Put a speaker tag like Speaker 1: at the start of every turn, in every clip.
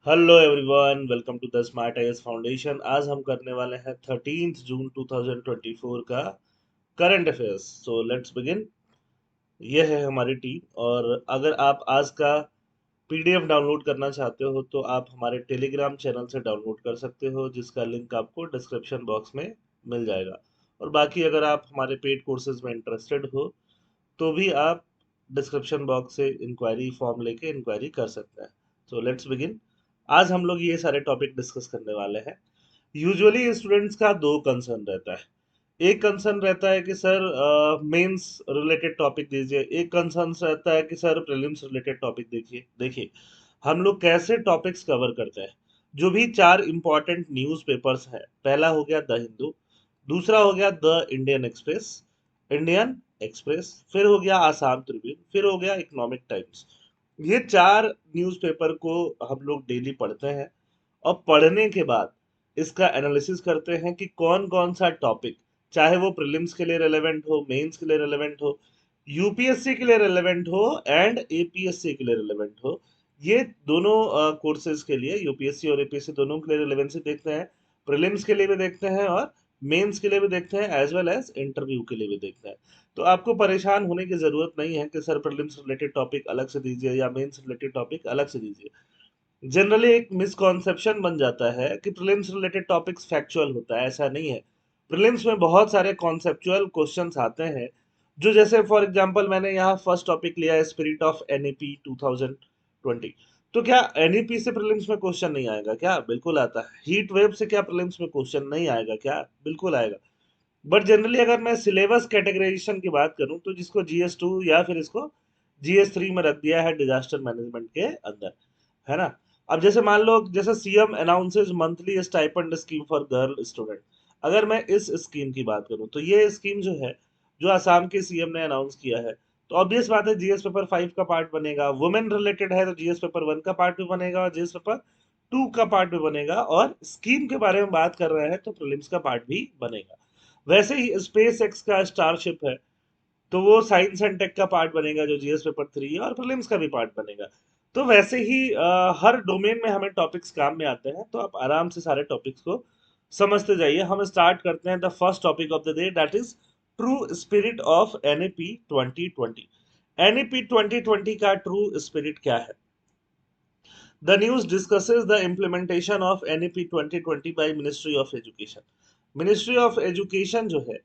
Speaker 1: Hello everyone, welcome to the smart IAS foundation. आज हम करने वाले हैं 13 जून 2024 का current affairs. So let's begin. ये है हमारी टीम, और अगर आप आज का पीडीएफ डाउनलोड करना चाहते हो तो आप हमारे टेलीग्राम चैनल से डाउनलोड कर सकते हो, जिसका लिंक आपको डिस्क्रिप्शन बॉक्स में मिल जाएगा। और बाकी अगर आप हमारे पेड कोर्सेज में इंटरेस्टेड हो तो भी आप डिस्क्रिप्शन बॉक्स से इंक्वायरी फॉर्म लेके इंक्वायरी कर सकते हैं। सो लेट्स बिगिन। आज हम लोग ये सारे टॉपिक डिस्कस करने वाले हैं। यूजुअली स्टूडेंट्स का दो कंसर्न रहता है। एक कंसर्न रहता है कि सर मेंस रिलेटेड टॉपिक दीजिए, एक कंसर्न रहता है कि सर प्रीलिम्स रिलेटेड टॉपिक देखिए। देखिए, हम लोग कैसे टॉपिक्स कवर करते हैं। जो भी चार इंपॉर्टेंट न्यूज़ पेपर्स हैं, पहला हो गया द हिंदू, दूसरा हो गया द इंडियन एक्सप्रेस, फिर हो गया आसाम ट्रिब्यून, फिर हो गया इकोनॉमिक टाइम्स। ये चार न्यूज़पेपर को हम लोग डेली पढ़ते हैं, और पढ़ने के बाद इसका एनालिसिस करते हैं कि कौन कौन सा टॉपिक, चाहे वो प्रीलिम्स के लिए रेलेवेंट हो, मेंस के लिए रेलेवेंट हो, यूपीएससी के लिए रेलेवेंट हो एंड एपीएससी के लिए रेलेवेंट हो। ये दोनों कोर्सेज के लिए, यूपीएससी और एपीएससी दोनों के लिए रेलेवेंसी देखते हैं। प्रीलिम्स के लिए भी देखते हैं और मेंस के लिए भी देखते हैं, एज वेल एज इंटरव्यू के लिए भी देखते हैं। तो आपको परेशान होने की जरूरत नहीं है कि सर प्रीलिम्स रिलेटेड टॉपिक अलग से दीजिए या मेंस रिलेटेड टॉपिक अलग से दीजिए। जनरली एक मिसकॉन्सेप्शन बन जाता है कि प्रीलिम्स रिलेटेड टॉपिक्स फैक्चुअल होता है। ऐसा नहीं है। प्रीलिम्स में बहुत सारे कॉन्सेप्चुअल क्वेश्चंस आते हैं, जो जैसे फॉर एग्जांपल मैंने यहाँ फर्स्ट टॉपिक लिया है स्पिरिट ऑफ एनईपी 2020। तो क्या एनईपी से प्रीलिम्स में क्वेश्चन नहीं आएगा? क्या बिल्कुल आता है। हीट वेव से क्या प्रीलिम्स में क्वेश्चन नहीं आएगा? क्या बिल्कुल आएगा। बट जनरली अगर मैं सिलेबस कैटेगराइजेशन की बात करूं तो जिसको जीएस 2 या फिर इसको जीएस 3 में रख दिया है डिजास्टर मैनेजमेंट के अंदर, है ना। अब जैसे मान लो, जैसे CM announces monthly stipend scheme for girl student. अगर मैं इस स्कीम की बात करूं तो ये स्कीम जो है, जो असम के सीएम ने अनाउंस किया है, तो ऑब्वियस बात है जीएस पेपर 5 का पार्ट बनेगा। वुमेन रिलेटेड है तो जीएस पेपर 1 का पार्ट भी बनेगा और जीएस पेपर 2 का पार्ट भी बनेगा, और स्कीम के बारे में बात कर रहे हैं तो प्रीलिम्स का पार्ट भी बनेगा। वैसे ही स्पेस एक्स का स्टारशिप है, तो वो साइंस एंड टेक का पार्ट बनेगा जो जीएस पेपर 3 है, और प्रीलिम्स का भी पार्ट बनेगा। तो वैसे ही हर डोमेन में हमें टॉपिक्स काम में आते हैं, तो आप आराम से सारे टॉपिक्स को समझते जाइए। हम स्टार्ट करते हैं the first topic of the day, that is true spirit of NEP 2020। NEP 2020 का ट्रू स्पिरिट क्या है? The news discusses the implementation of NEP 2020 by ministry of education. Ministry of education जो है,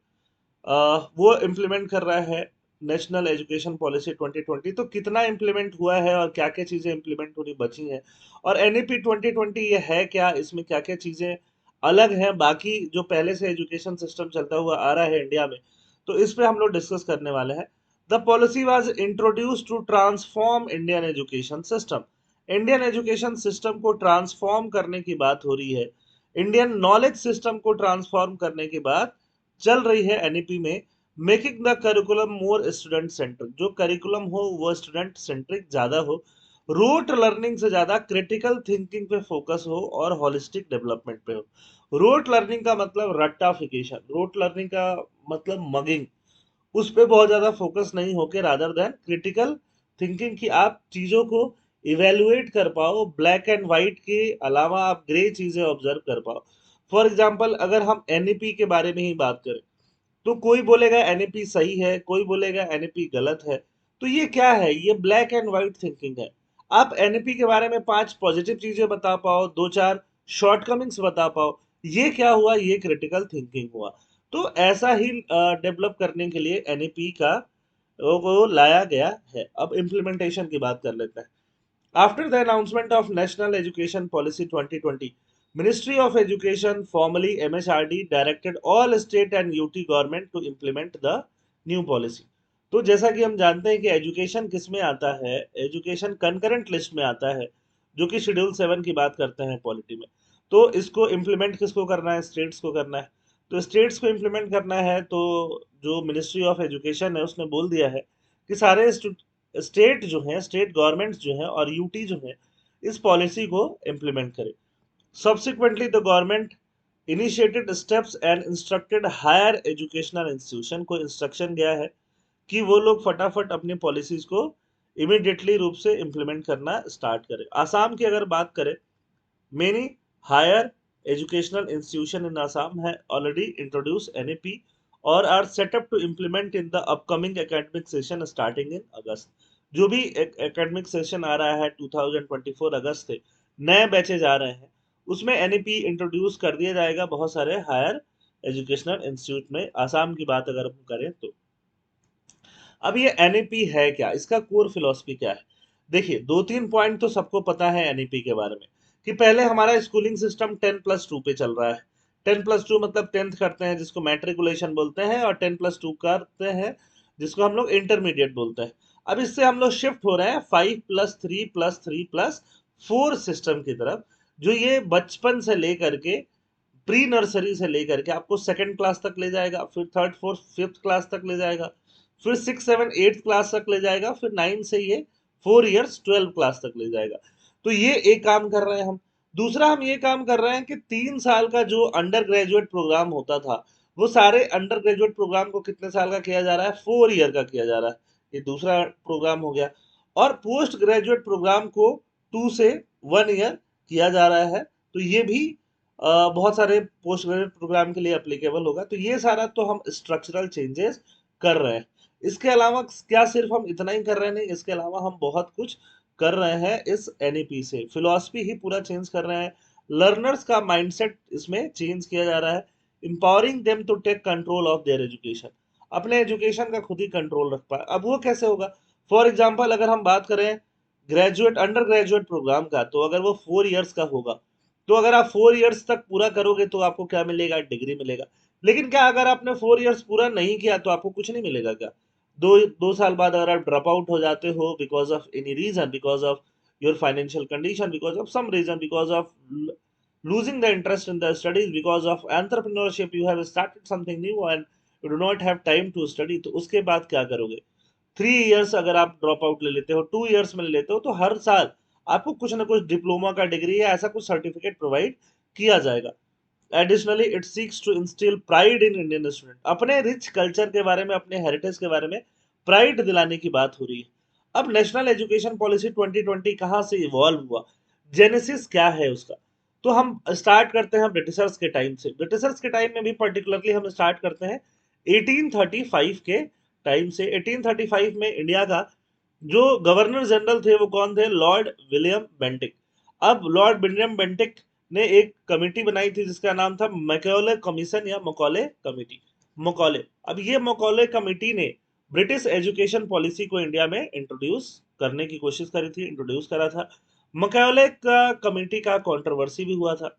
Speaker 1: वो इम्प्लीमेंट कर रहा है नेशनल एजुकेशन पॉलिसी 2020। तो कितना इम्प्लीमेंट हुआ है और क्या क्या चीजें इम्प्लीमेंट होनी बची हैं, और एनईपी 2020 ये है क्या, इसमें क्या क्या चीजें अलग हैं बाकी जो पहले से एजुकेशन सिस्टम चलता हुआ आ रहा है इंडिया में। तो इस पे हम लोग डिस्कस करने वाले हैं। The policy was introduce to transform Indian education system. Indian education system को ट्रांसफॉर्म करने की बात हो रही है। इंडियन नॉलेज सिस्टम को ट्रांसफॉर्म करने की बात चल रही है एनईपी में। Making the curriculum more student centric, जो करिकुलम हो वो स्टूडेंट सेंट्रिक ज्यादा हो, रूट लर्निंग से ज्यादा क्रिटिकल थिंकिंग पे फोकस हो और होलिस्टिक डेवलपमेंट पे हो। रूट लर्निंग का मतलब रट्टाफिकेशन, रूट लर्निंग का मतलब मगिंग, उस पे बहुत ज्यादा फोकस नहीं होके रादर देन क्रिटिकल थिंकिंग की आप चीजों को इवेलुएट कर पाओ, ब्लैक एंड व्हाइट के अलावा आप ग्रे चीजें ऑब्जर्व कर पाओ। फॉर एग्जाम्पल अगर हम एनईपी के बारे में ही बात करें, तो कोई बोलेगा एनईपी सही है, कोई बोलेगा एनईपी गलत है। तो ये क्या है? ये ब्लैक एंड व्हाइट थिंकिंग है। आप एनईपी के बारे में 5 पॉजिटिव चीजें बता पाओ, 2-4 शॉर्टकमिंग्स बता पाओ, ये क्या हुआ? ये क्रिटिकल थिंकिंग हुआ। तो ऐसा ही डेवलप करने के लिए एनईपी का वो लाया गया है। अब इम्प्लीमेंटेशन की बात कर लेते हैं। After the announcement of National Education Policy 2020, Ministry of Education, formerly MHRD, directed all state and UT government to implement the new policy। तो जैसा कि हम जानते हैं कि एजुकेशन किस में आता है, एजुकेशन कंकरेंट लिस्ट में आता है, जो कि शेड्यूल 7 की बात करते हैं पॉलिटी में। तो इसको इम्प्लीमेंट किसको करना है? स्टेट्स को करना है। तो स्टेट्स को इम्प्लीमेंट करना है, तो जो मिनिस्ट्री ऑफ एजुकेशन है उसने बोल दिया है कि सारे स्टेट जो हैं, स्टेट गवर्नमेंट्स जो हैं और यूटी जो है, इस पॉलिसी को इम्प्लीमेंट करें। Subsequently the government initiated steps and instructed higher educational institution को इंस्ट्रक्शन गया है कि वो लोग फटाफट अपनी पॉलिसीज को इमिडिएटली रूप से इम्प्लीमेंट करना स्टार्ट करें। आसाम की अगर बात करें Many higher educational institution in Assam have already introduced NAP or are set up to implement in the upcoming academic session starting in August. जो भी एकेडमिक सेशन आ रहा है 2024 अगस्त से नए बैचेज आ रहे हैं, उसमें NAP इंट्रोड्यूस कर दिया जाएगा बहुत सारे हायर एजुकेशनल इंस्टीट्यूट में। आसाम की बात अगर हम करें तो अब ये एनईपी है क्या, इसका कोर फिलॉसफी क्या है? देखिए, दो तीन पॉइंट तो सबको पता है एनईपी के बारे में कि पहले हमारा स्कूलिंग सिस्टम 10+2 पे चल रहा है। 10+2 मतलब 10th करते हैं जिसको मैट्रिकुलेशन बोलते हैं, और 10+2 करते हैं जिसको हम लोग इंटरमीडिएट बोलते हैं। अब इससे हम लोग शिफ्ट हो रहे हैं 5+3+3+4 सिस्टम की तरफ, जो ये बचपन से लेकर के प्री नर्सरी से लेकर के आपको सेकंड क्लास तक ले जाएगा, फिर थर्ड फोर्थ फिफ्थ क्लास तक ले जाएगा, फिर 6 7 8 क्लास तक ले जाएगा, फिर 9 से ये 4 इयर्स 12 क्लास तक ले जाएगा। तो ये एक काम कर रहे हैं हम। दूसरा हम ये काम कर रहे हैं कि 3 साल का जो अंडर ग्रेजुएट प्रोग्राम होता था, वो सारे अंडर ग्रेजुएट प्रोग्राम को कितने साल का किया जा रहा है? 4 ईयर का किया जा रहा है। ये दूसरा प्रोग्राम हो गया। और पोस्ट ग्रेजुएट प्रोग्राम को 2 से 1 ईयर किया जा रहा है। तो ये भी बहुत सारे पोस्ट ग्रेजुएट प्रोग्राम के लिए एप्लीकेबल होगा। तो ये सारा तो हम स्ट्रक्चरल चेंजेस कर रहे हैं। इसके अलावा क्या सिर्फ हम इतना ही कर रहे हैं? नहीं, इसके अलावा हम बहुत कुछ कर रहे हैं। इस एनईपी से फिलॉसफी ही पूरा चेंज कर रहे हैं। लर्नर्स का माइंडसेट इसमें चेंज किया जा रहा है। Empowering them to take control of their education, अपने एजुकेशन का खुद ही कंट्रोल रख पाए। अब वो कैसे होगा? फॉर एग्जाम्पल अगर हम बात करें ग्रेजुएट अंडर ग्रेजुएट प्रोग्राम का, तो अगर वो 4 इयर्स का होगा, तो अगर आप 4 इयर्स तक पूरा करोगे तो आपको क्या मिलेगा? डिग्री मिलेगा। लेकिन क्या अगर आपने 4 इयर्स पूरा नहीं किया तो आपको कुछ नहीं मिलेगा क्या? 2 साल बाद अगर आप ड्रॉप आउट हो जाते हो because of any reason, because of your financial condition, because of some reason, because of losing the interest in the studies, because of entrepreneurship, you have started something new and you do not have time to study, तो उसके बाद क्या करोगे? 3 years अगर आप drop out ले लेते हो, 2 इयर्स में ले लेते हो, तो हर साल आपको कुछ ना कुछ डिप्लोमा का डिग्री या ऐसा कुछ सर्टिफिकेट प्रोवाइड किया जाएगा। Additionally it seeks to instil pride in Indian student, अपने रिच कल्चर के बारे में, अपने हेरिटेज के बारे में प्राइड दिलाने की बात हो रही है। अब नेशनल एजुकेशन पॉलिसी 2020 कहाँ से इवॉल्व हुआ, जेनेसिस क्या है उसका? तो हम स्टार्ट करते हैं ब्रिटिशर्स के टाइम से। ब्रिटिशर्स के टाइम में भी पर्टिकुलरली हम स्टार्ट करते हैं 1835 के टाइम से। 1835 में इंडिया का जो गवर्नर जनरल थे वो कौन थे? Lord William Bentinck. अब लॉर्ड विलियम बेंटिक ने एक कमेटी बनाई थी जिसका नाम था मैकॉले कमीशन या मकौले कमेटी, मकौले। अब ये मकौले कमेटी ने ब्रिटिश एजुकेशन पॉलिसी को इंडिया में इंट्रोड्यूस करने की कोशिश करी थी, इंट्रोड्यूस करा था। मकौले का कमेटी का कंट्रोवर्सी भी हुआ था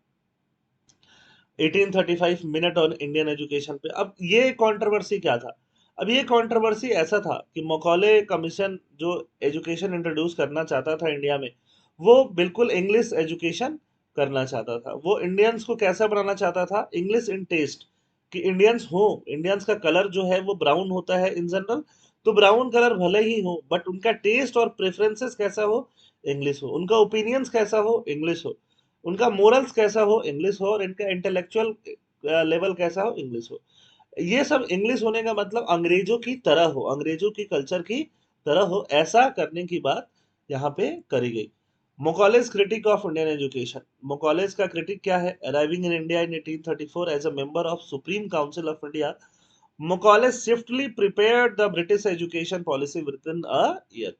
Speaker 1: 1835 मिनट ऑन इंडियन एजुकेशन पे। अब ये कंट्रोवर्सी क्या था? अब ये कंट्रोवर्सी ऐसा था कि मकौले कमीशन जो एजुकेशन इंट्रोड्यूस करना चाहता था इंडिया में, वो बिल्कुल इंग्लिश एजुकेशन करना चाहता था। वो इंडियंस को कैसा बनाना चाहता था? इंग्लिश इन टेस्ट, कि इंडियंस हो, इंडियंस का कलर जो है वो ब्राउन होता है इन जनरल, तो ब्राउन कलर भले ही हो बट उनका टेस्ट और प्रेफरेंसेस कैसा हो? इंग्लिश हो। उनका ओपिनियंस कैसा हो? इंग्लिश हो। उनका मोरल्स कैसा हो? इंग्लिश हो। और इनका इंटेलेक्चुअल लेवल कैसा हो? इंग्लिश हो। ये सब इंग्लिश होने का मतलब अंग्रेजों की तरह हो, अंग्रेजों की कल्चर की तरह हो, ऐसा करने की बात यहाँ पे करी गई। Macaulay's critique of Indian education. Macaulay's का critique क्या है? Arriving in India in 1834 as a member of Supreme Council of India, Macaulay swiftly prepared the British education policy within a year.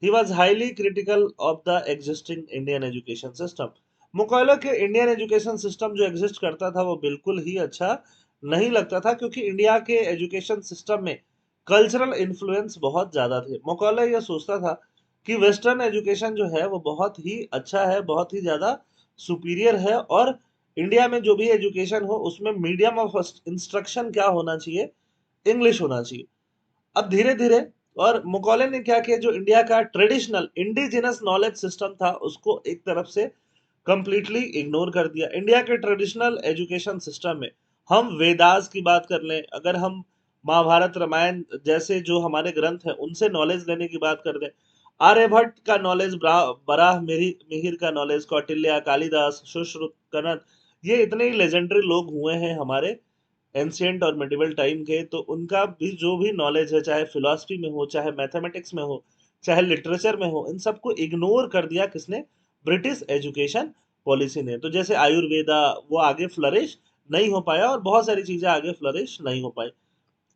Speaker 1: He was highly critical of the existing Indian education system. Macaulay के Indian education system जो exist करता था वो बिल्कुल ही अच्छा नहीं लगता था, क्योंकि इंडिया के एजुकेशन सिस्टम में कल्चरल इन्फ्लुएंस बहुत ज्यादा थे। Macaulay ये सोचता था कि वेस्टर्न एजुकेशन जो है वो बहुत ही अच्छा है, बहुत ही ज्यादा सुपीरियर है, और इंडिया में जो भी एजुकेशन हो उसमें मीडियम ऑफ इंस्ट्रक्शन क्या होना चाहिए? इंग्लिश होना चाहिए। अब धीरे धीरे और मुकौले ने क्या किया, जो इंडिया का ट्रेडिशनल इंडिजिनस नॉलेज सिस्टम था उसको एक तरफ से कंप्लीटली इग्नोर कर दिया। इंडिया के ट्रेडिशनल एजुकेशन सिस्टम में हम वेदास की बात कर लें, अगर हम महाभारत रामायण जैसे जो हमारे ग्रंथ हैं उनसे नॉलेज लेने की बात कर दें, आर्यभट्ट का नॉलेज, बराह मिहिर का नॉलेज, कौटिल्य, कालिदास, सुश्रुत, कनद, ये इतने ही लेजेंडरी लोग हुए हैं हमारे एंशियंट और मिडिवल टाइम के। तो उनका भी जो भी नॉलेज है, चाहे फिलॉसफी में हो, चाहे मैथमेटिक्स में हो, चाहे लिटरेचर में हो, इन सबको इग्नोर कर दिया किसने? ब्रिटिश एजुकेशन पॉलिसी ने। तो जैसे आयुर्वेदा वो आगे फ्लरिश नहीं हो पाया और बहुत सारी चीजें आगे फ्लरिश नहीं हो पाई।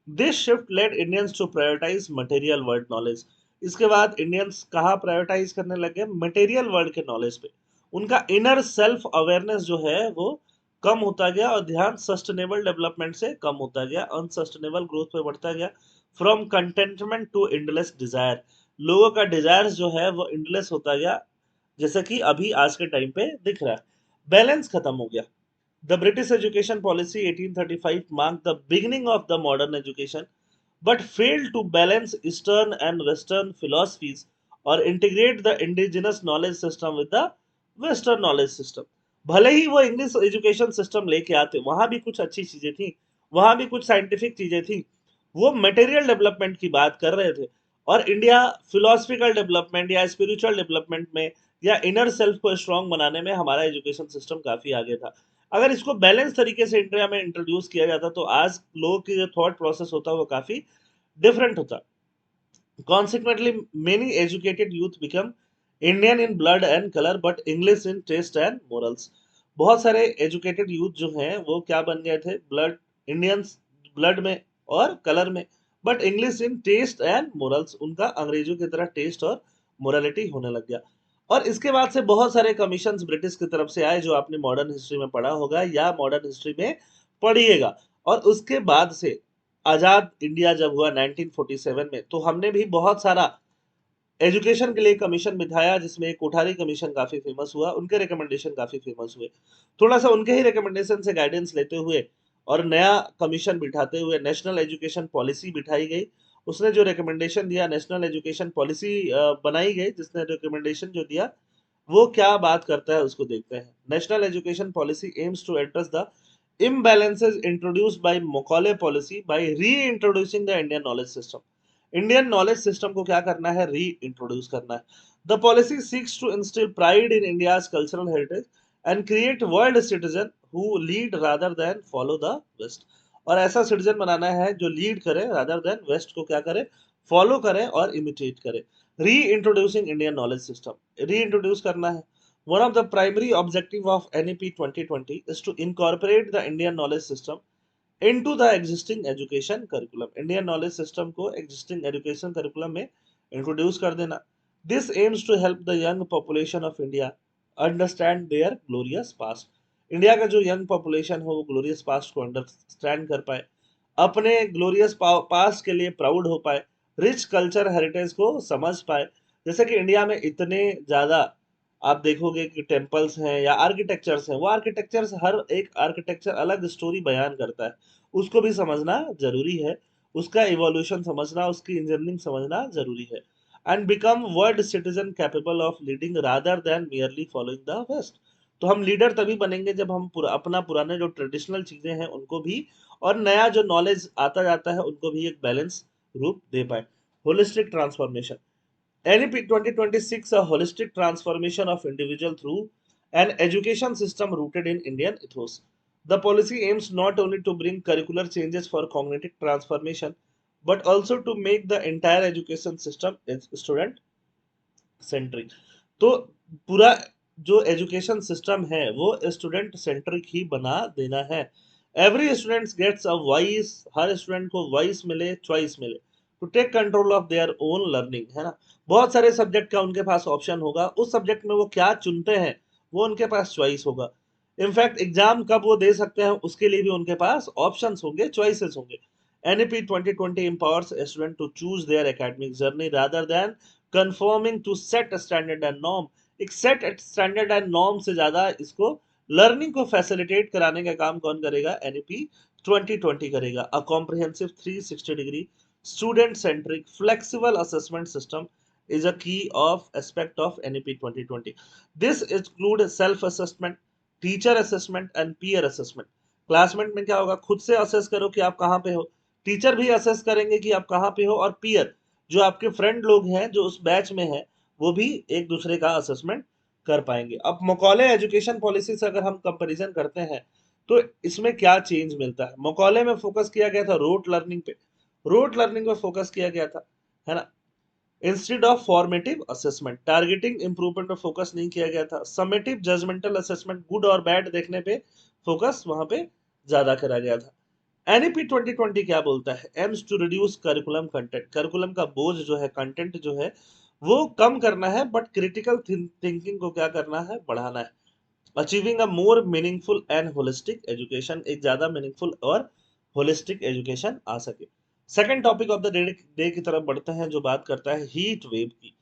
Speaker 1: This shift led Indians to prioritize material world knowledge. इसके बाद इंडियंस कहाँ प्रायोरिटाइज करने लगे? मटेरियल वर्ल्ड के नॉलेज पे। उनका इनर सेल्फ अवेयरनेस जो है वो कम होता गया और ध्यान सस्टेनेबल डेवलपमेंट से कम होता गया, अनसस्टेनेबल ग्रोथ पे बढ़ता गया। From contentment to endless desire. लोगों का डिजायर जो है वो इंडलेस होता गया, जैसा कि अभी आज के टाइम पे दिख रहा है। बैलेंस खत्म हो गया। The British education policy 1835 marked the beginning of the modern education, but failed to balance Eastern and Western philosophies or integrate the indigenous knowledge system with the Western knowledge system. भले ही वो English education system लेके आते, वहां भी कुछ अच्छी चीजें थी, वहां भी कुछ साइंटिफिक चीजें थी, वो मटेरियल डेवलपमेंट की बात कर रहे थे, और इंडिया फिलोसफिकल डेवलपमेंट या स्पिरिचुअल डेवलपमेंट में या इनर सेल्फ को स्ट्रांग बनाने में हमारा एजुकेशन सिस्टम काफी आगे था। अगर इसको बैलेंस तरीके से इंडिया में इंट्रोड्यूस किया जाता तो आज लोगों की जो थॉट प्रोसेस होता वो काफी डिफरेंट होता। Consequently, many educated youth become Indian in blood and color, but English in taste and morals. बहुत सारे एजुकेटेड यूथ जो हैं वो क्या बन गए थे? ब्लड इंडियंस, ब्लड में और कलर में, but English in taste and morals. उनका अंग्रेजों की तरह टेस्ट और मोरालिटी होने लग गया। और इसके बाद से बहुत सारे कमीशंस ब्रिटिश की तरफ से आए, जो आपने मॉडर्न हिस्ट्री में पढ़ा होगा या मॉडर्न हिस्ट्री में पढ़िएगा। और उसके बाद से आजाद इंडिया जब हुआ 1947 में, तो हमने भी बहुत सारा एजुकेशन के लिए कमीशन बिठाया, जिसमें कोठारी कमीशन काफी फेमस हुआ, उनके रिकमेंडेशन काफी फेमस हुए। थोड़ा सा उनके ही रिकमेंडेशन से गाइडेंस लेते हुए और नया कमीशन बिठाते हुए नेशनल एजुकेशन पॉलिसी बिठाई गई। उसने जो रिकमेंडेशन दिया, नेशनल एजुकेशन पॉलिसी बनाई गई, जिसने रिकमेंडेशन जो दिया वो क्या बात करता है उसको देखते हैं। National education policy aims to address the imbalances introduced by Macaulay policy by reintroducing the Indian knowledge system. Indian knowledge system को क्या करना है? री इंट्रोड्यूस करना है। The policy seeks to instil pride in India's cultural heritage and create world citizen who lead rather than follow the West. और ऐसा citizen बनाना है जो लीड करे रादर देन वेस्ट को क्या करे? फॉलो करे और इमिटेट करे। री इंट्रोड्यूसिंग इंडियन नॉलेज सिस्टम, री इंट्रोड्यूस करना है। One of the primary objective of NEP 2020 is to incorporate the Indian knowledge system into the existing education curriculum. Indian knowledge system को existing education curriculum में introduce कर देना। This aims to help the young population of India understand their glorious past. India का जो young population हो वो glorious past को understand कर पाए, अपने ग्लोरियस पास्ट के लिए प्राउड हो पाए, रिच कल्चर हेरिटेज को समझ पाए। जैसे कि इंडिया में इतने ज्यादा आप देखोगे कि टेम्पल्स हैं या आर्किटेक्चर्स हैं, वो आर्किटेक्चर्स, हर एक आर्किटेक्चर अलग स्टोरी बयान करता है, उसको भी समझना जरूरी है, उसका इवोल्यूशन समझना, उसकी इंजीनियरिंग समझना जरूरी है। And become world citizen capable of leading rather than merely following the West. तो हम लीडर तभी बनेंगे जब हम अपना पुराने जो ट्रेडिशनल चीजें हैं उनको भी और नया जो नॉलेज आता जाता है उनको भी एक बैलेंस रूप दे पाए। Holistic transformation, NEP 2026, a holistic transformation of individual through an education system rooted in Indian ethos. The policy aims not only to bring curricular changes for cognitive transformation, but also to make the entire education system student centric. तो पूरा जो education system है वो student centric ही बना देना है। Every student gets a voice, हर student को वॉइस मिले, चॉइस मिले, to take control of their own learning, है ना। बहुत सारे सब्जेक्ट का उनके पास ऑप्शन होगा, उस सब्जेक्ट में वो क्या चुनते हैं वो उनके पास चॉइस होगा। इनफैक्ट एग्जाम कब वो दे सकते हैं उसके लिए भी उनके पास ऑप्शंस होंगे, चॉइसेस होंगे। NEP 2020 empowers a student to choose their academic journey rather than conforming to set standard and norm। एक सेट स्टैंडर्ड एंड नॉर्म से ज्यादा इसको लर्निंग को फैसिलिटेट कराने का काम कौन करेगा? NEP 2020 करेगा। A comprehensive 360 degree student centric flexible assessment system is a key of aspect of NEP 2020. This include self assessment, teacher assessment and peer assessment। Classmate में क्या होगा? खुद से असेस करो कि आप कहाँ पे हो, टीचर भी असेस करेंगे कि आप कहाँ पे हो, और पीयर जो आपके फ्रेंड लोग हैं जो उस बैच में हैं वो भी एक दूसरे का असेसमेंट कर पाएंगे। अब मकौले एजुकेशन पॉलिसी से अगर हम कंपैरिजन करते हैं तो इसमें क्या चेंज मिलता है? मकौले में फोकस किया गया था रोट लर्निंग पे, रोट लर्निंग पे फोकस किया गया था, है ना। Instead of formative assessment, targeting improvement पर फोकस नहीं किया गया था। समेटिव जजमेंटल असेसमेंट, गुड और बैड देखने पे फोकस वहां पे ज्यादा करा गया था। एनईपी 2020 क्या बोलता है? Aims to reduce curriculum content, curriculum का बोझ जो है, कंटेंट जो है वो कम करना है, बट क्रिटिकल थिंकिंग को क्या करना है? बढ़ाना है। Achieving a more meaningful and holistic education, एक ज्यादा मीनिंगफुल और होलिस्टिक एजुकेशन आ सके। Second topic of the day की तरफ बढ़ते हैं, जो बात करता है हीट वेव की।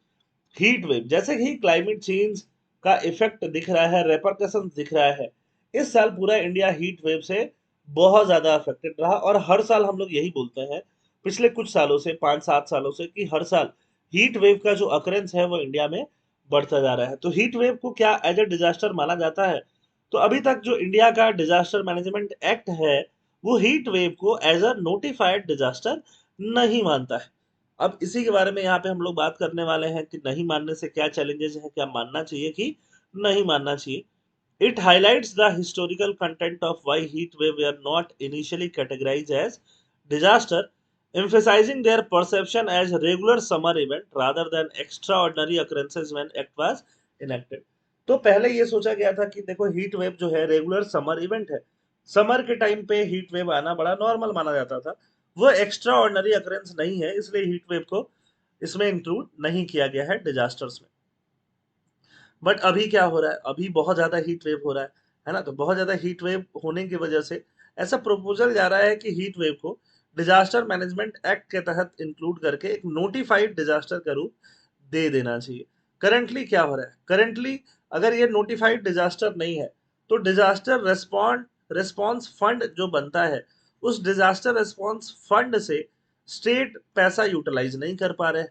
Speaker 1: हीट वेव, जैसे ही क्लाइमेट चेंज का इफेक्ट दिख रहा है, रेपरकशन दिख रहा है, इस साल पूरा इंडिया हीट वेव से बहुत ज्यादा अफेक्टेड रहा। और हर साल हम लोग यही बोलते हैं पिछले कुछ सालों से, 5-7 सालों से, कि हर साल हीट वेव का जो अकरेंस है वो इंडिया में बढ़ता जा रहा है। तो हीट वेव को क्या एज ए डिजास्टर माना जाता है? तो अभी तक जो इंडिया का डिजास्टर मैनेजमेंट एक्ट है वो हीट वेव को एज अ नोटिफाइड डिजास्टर नहीं मानता है। अब इसी के बारे में यहाँ पे हम लोग बात करने वाले हैं कि नहीं मानने से क्या चैलेंजेस हैं, क्या मानना चाहिए कि नहीं मानना चाहिए। It highlights the historical content of why heat wave were not initially categorized as disaster, emphasizing their perception as regular summer event rather than extraordinary occurrences when act was enacted। तो पहले ये सोचा गया था कि देखो हीट वेव जो है रेगुलर समर इवेंट है, समर के टाइम पे हीट वेव आना बड़ा नॉर्मल माना जाता था, वो एक्स्ट्रा ऑर्डनरी अकरेंस नहीं है, इसलिए हीट वेव को इसमें इंक्लूड नहीं किया गया है डिजास्टर्स में। बट अभी क्या हो रहा है? अभी बहुत ज्यादा हीट वेव हो रहा है ना? तो बहुत ज्यादा हीट वेव होने की वजह से ऐसा प्रपोजल जा रहा है कि हीट वेव को डिजास्टर मैनेजमेंट एक्ट के तहत इंक्लूड करके एक नोटिफाइड डिजास्टर का रूप दे देना चाहिए। करंटली क्या हो रहा है? करंटली अगर ये नोटिफाइड डिजास्टर नहीं है तो डिजास्टर रेस्पॉन्स फंड जो बनता है, उस डिजास्टर रेस्पॉन्स फंड से स्टेट पैसा यूटिलाइज नहीं कर पा रहे।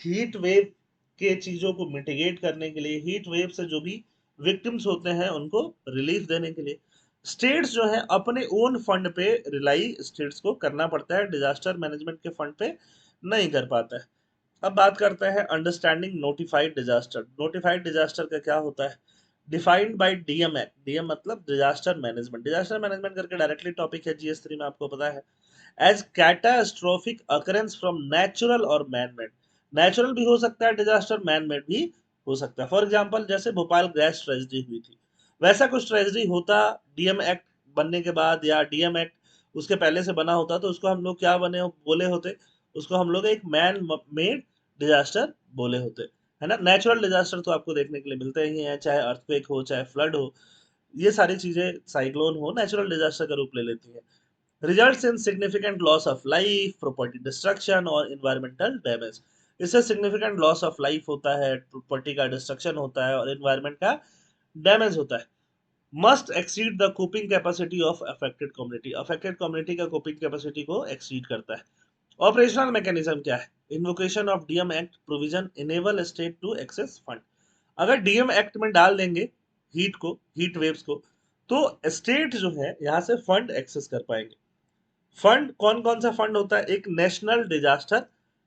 Speaker 1: हीट वेव के चीजों को मिटिगेट करने के लिए, हीट वेव से जो भी विक्टिम्स होते हैं उनको रिलीफ देने के लिए स्टेट्स जो है अपने ओन फंड पे रिलाई स्टेट्स को करना पड़ता है, डिजास्टर मैनेजमेंट के फंड पे नहीं कर पाता है। अब बात करते हैं understanding notified disaster. Notified disaster का क्या होता है? Defined by DM act, DM मतलब डिजास्टर मैनेजमेंट, डिजास्टर मैनेजमेंट करके डायरेक्टली टॉपिक है जीएस 3 में, आपको पता है। As catastrophic occurrence from natural और मैन मेड, नेचुरल भी हो सकता है डिजास्टर, मैन मेड भी हो सकता है। फॉर एग्जांपल जैसे भोपाल गैस ट्रेजेडी हुई थी, वैसा कुछ ट्रेजेडी होता डीएम एक्ट बनने के बाद, या डीएम एक्ट उसके पहले से बना होता, तो उसको हम लोग क्या बने बोले होते? उसको हम लोग एक मैन मेड डिजास्टर बोले होते, है ना? नेचुरल डिजास्टर तो आपको देखने के लिए मिलते ही हैं, चाहे अर्थक्वेक हो, चाहे फ्लड हो, ये सारी चीजें, साइक्लोन हो, नेचुरल डिजास्टर का रूप ले लेती हैं। results in significant loss of life, property destruction और environmental damage। इससे significant loss of life होता है, property का destruction होता है और environment का damage होता है। must exceed the coping capacity of affected community, affected community का coping capacity को exceed करता है। ऑपरेशनल मैकेनिज्म क्या है? Invocation of DM act provision enable state to access fund. अगर डीएम एक्ट में डाल देंगे हीट को, हीट वेव्स को, तो स्टेट जो है यहाँ से फंड एक्सेस कर पाएंगे। फंड कौन कौन सा फंड होता है? एक नेशनल डिजास्टर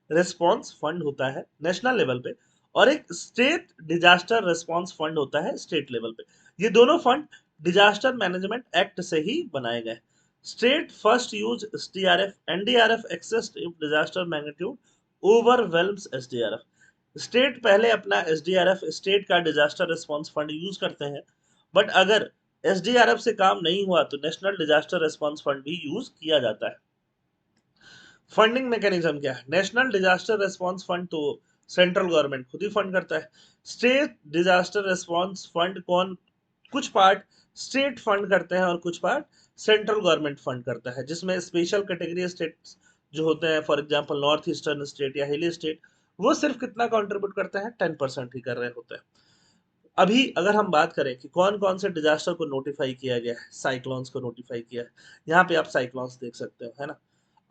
Speaker 1: रिस्पांस फंड होता है नेशनल लेवल पे, और एक स्टेट डिजास्टर रिस्पांस फंड होता है स्टेट लेवल पे। ये दोनों फंड डिजास्टर मैनेजमेंट एक्ट से ही बनाए गए। State first use SDRF, NDRF access if disaster magnitude overwhelms SDRF. State पहले अपना एसडीआरएफ, स्टेट का डिजास्टर रिस्पांस फंड यूज करते हैं, बट अगर एसडीआरएफ से काम नहीं हुआ तो नेशनल डिजास्टर रिस्पांस फंड भी यूज किया जाता है। फंडिंग मैकेनिज्म क्या है? नेशनल डिजास्टर रिस्पांस फंड तो सेंट्रल गवर्नमेंट खुद ही फंड करता है। स्टेट डिजास्टर रिस्पांस फंड कौन, कुछ पार्ट स्टेट फंड करते हैं और कुछ पार्ट सेंट्रल गवर्नमेंट फंड करता है, जिसमें स्पेशल कैटेगरी स्टेट्स जो होते हैं, for example north eastern state या हिली स्टेट, वो सिर्फ कितना कंट्रीब्यूट करते हैं? 10% ही कर रहे होते हैं। अभी अगर हम बात करें कि कौन कौन से डिजास्टर को नोटिफाई किया गया है, साइक्लोन्स को नोटिफाई किया है। यहाँ पे आप साइक्लोन्स देख सकते हो, है ना?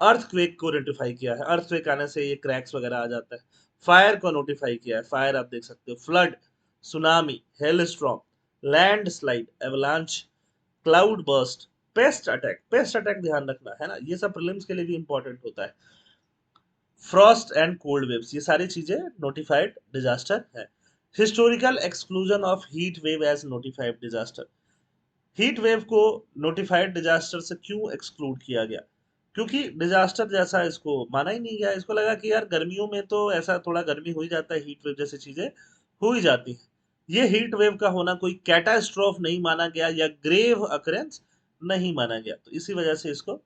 Speaker 1: अर्थक्वेक को नोटिफाई किया है, अर्थक्वेक आने से ये क्रैक्स वगैरह आ जाता है। फायर को नोटिफाई किया है, फायर आप देख सकते हो। Flood, tsunami, hello storm, land slide, avalanche, cloud burst, paste attack, paste attack ध्यान रखना, है ना? ये सब प्रीलिम्स के लिए भी इंपॉर्टेंट होता है। फ्रॉस्ट एंड कोल्ड वेव्स, ये सारी चीजें नोटिफाइड डिजास्टर है। Historical exclusion of heat wave as notified disaster, heat wave को नोटिफाइड डिजास्टर से क्यों एक्सक्लूड किया गया? क्योंकि डिजास्टर जैसा इसको माना ही नहीं गया। इसको लगा कि यार गर्मियों में तो ऐसा थोड़ा गर्मी हो ही जाता है, हीट वेव जैसी चीजें हो ही जाती हैं। ये हीट वेव का होना कोई कैटास्ट्रोफ नहीं माना गया या ग्रेव अकरेंस नहीं माना गया, तो इसी वजह से इसको